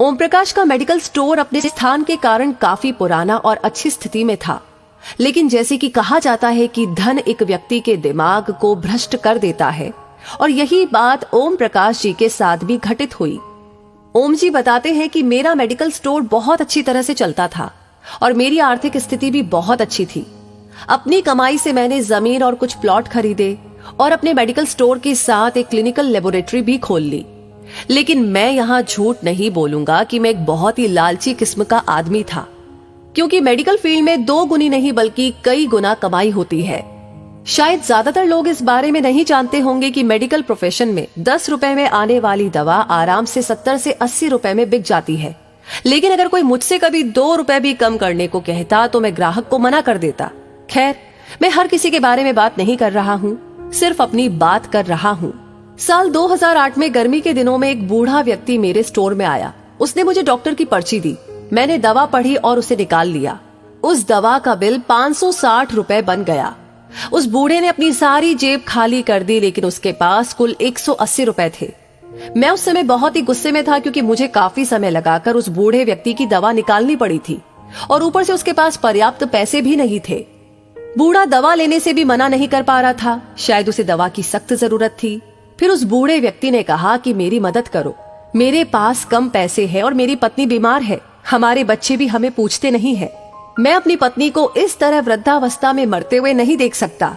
ओम प्रकाश का medical store अपने स्थान के कारण काफी पुराना और अच्छी स्थिति में था, लेकिन जैसे कि कहा जाता है कि धन एक व्यक्ति के दिमाग को भ्रष्ट कर देता है, और यही बात ओम प्रकाश जी के साथ भी घटित हुई। ओम जी बताते हैं कि मेरा मेडिकल स्टोर बहुत अच्छी तरह से चलता था और मेरी आर्थिक स्थिति भी बहुत अच्छी थी। अपनी कमाई से मैंने जमीन और कुछ प्लॉट खरीदे और अपने मेडिकल स्टोर के साथ एक क्लिनिकल लेबोरेटरी भी खोल ली। लेकिन मैं यहाँ झूठ नहीं बोलूंगा कि मैं एक बहुत ही लालची किस्म का आदमी था, क्योंकि मेडिकल फील्ड में 2 गुनी नहीं बल्कि कई गुना कमाई होती है। शायद ज्यादातर लोग इस बारे में नहीं जानते होंगे कि मेडिकल प्रोफेशन में 10 रुपए में आने वाली दवा आराम से 70 से 80 रुपए में बिक जाती है। लेकिन अगर कोई मुझसे कभी 2 रुपए भी कम करने को कहता तो मैं ग्राहक को मना कर देता। खैर, मैं हर किसी के बारे में बात नहीं कर रहा हूँ, सिर्फ अपनी बात कर रहा हूँ। साल 2008 में गर्मी के दिनों में एक बूढ़ा व्यक्ति मेरे स्टोर में आया। उसने मुझे डॉक्टर की पर्ची दी। मैंने दवा पढ़ी और उसे निकाल लिया। उस दवा का बिल 560 रुपए बन गया। उस बूढ़े ने अपनी सारी जेब खाली कर दी, लेकिन उसके पास कुल 180 रुपए थे। मैं उस समय बहुत ही गुस्से में था, क्योंकि मुझे काफी समय लगाकर उस बूढ़े व्यक्ति की दवा निकालनी पड़ी थी और ऊपर से उसके पास पर्याप्त पैसे भी नहीं थे। बूढ़ा दवा लेने से भी मना नहीं कर पा रहा था, शायद उसे दवा की सख्त जरूरत थी। फिर उस बूढ़े व्यक्ति ने कहा कि मेरी मदद करो, मेरे पास कम पैसे हैं और मेरी पत्नी बीमार है, हमारे बच्चे भी हमें पूछते नहीं है। मैं अपनी पत्नी को इस तरह वृद्धावस्था में मरते हुए नहीं देख सकता।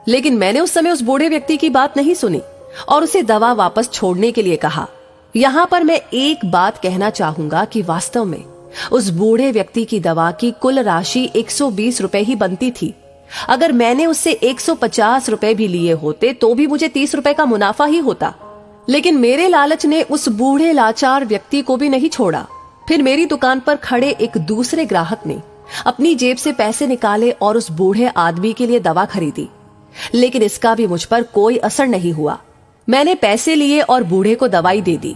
लेकिन मैंने उस समय उस बूढ़े व्यक्ति की बात नहीं सुनी और उसे दवा वापस छोड़ने के लिए कहा। यहाँ पर मैं एक बात कहना चाहूंगा कि वास्तव में उस बूढ़े व्यक्ति की दवा की कुल राशि 120 रुपए ही बनती थी। अगर मैंने उससे 150 रुपए भी लिए होते तो भी मुझे 30 रुपए का मुनाफा ही होता। लेकिन मेरे लालच ने उस बूढ़े लाचार व्यक्ति को भी नहीं छोड़ा। फिर मेरी दुकान पर खड़े एक दूसरे ग्राहक ने अपनी जेब से पैसे निकाले और उस बूढ़े आदमी के लिए दवा खरीदी, लेकिन इसका भी मुझ पर कोई असर नहीं हुआ। मैंने पैसे लिए और बूढ़े को दवाई दे दी।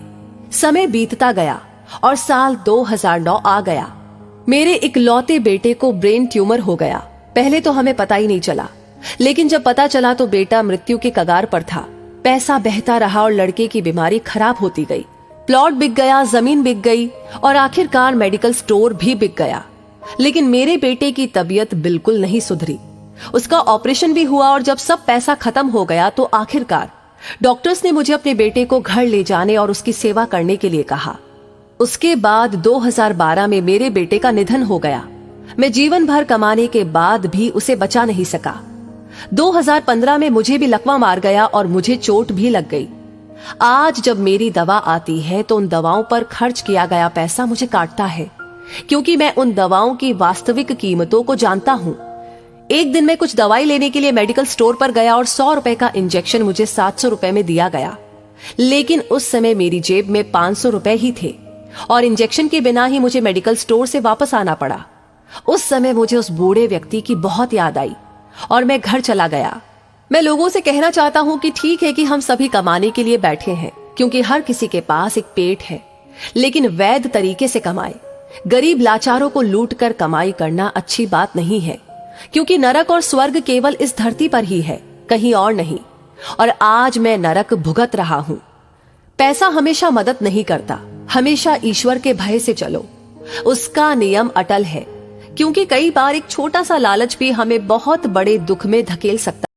समय बीतता गया और साल 2009 आ गया। मेरे इकलौते बेटे को ब्रेन ट्यूमर हो गया। पहले तो हमें पता ही नहीं चला, लेकिन जब पता चला तो बेटा मृत्यु के कगार पर था। पैसा बहता रहा और लड़के की बीमारी खराब होती गई। प्लॉट बिक गया, जमीन बिक गई और आखिरकार मेडिकल स्टोर भी बिक गया। लेकिन मेरे बेटे की तबीयत बिल्कुल नहीं सुधरी। उसका ऑपरेशन भी हुआ और जब सब पैसा खत्म हो गया तो आखिरकार डॉक्टर्स ने मुझे अपने बेटे को घर ले जाने और उसकी सेवा करने के लिए कहा। उसके बाद 2012 में मेरे बेटे का निधन हो गया। मैं जीवन भर कमाने के बाद भी उसे बचा नहीं सका। 2015 में मुझे भी लकवा मार गया और मुझे चोट भी लग गई। आज जब मेरी दवा आती है तो उन दवाओं पर खर्च किया गया पैसा मुझे काटता है, क्योंकि मैं उन दवाओं की वास्तविक कीमतों को जानता हूँ। एक दिन मैं कुछ दवाई लेने के लिए मेडिकल स्टोर पर गया और 100 रुपए का इंजेक्शन मुझे 700 रुपए में दिया गया। लेकिन उस समय मेरी जेब में 500 रुपए ही थे और इंजेक्शन के बिना ही मुझे मेडिकल स्टोर से वापस आना पड़ा। उस समय मुझे उस बूढ़े व्यक्ति की बहुत याद आई और मैं घर चला गया। मैं लोगों से कहना चाहता हूँ कि ठीक है कि हम सभी कमाने के लिए बैठे हैं, क्योंकि हर किसी के पास एक पेट है, लेकिन वैध तरीके से कमाए। गरीब लाचारों को लूट कर कमाई करना अच्छी बात नहीं है, क्योंकि नरक और स्वर्ग केवल इस धरती पर ही है, कहीं और नहीं। और आज मैं नरक भुगत रहा हूँ। पैसा हमेशा मदद नहीं करता, हमेशा ईश्वर के भय से चलो, उसका नियम अटल है। क्योंकि कई बार एक छोटा सा लालच भी हमें बहुत बड़े दुख में धकेल सकता है।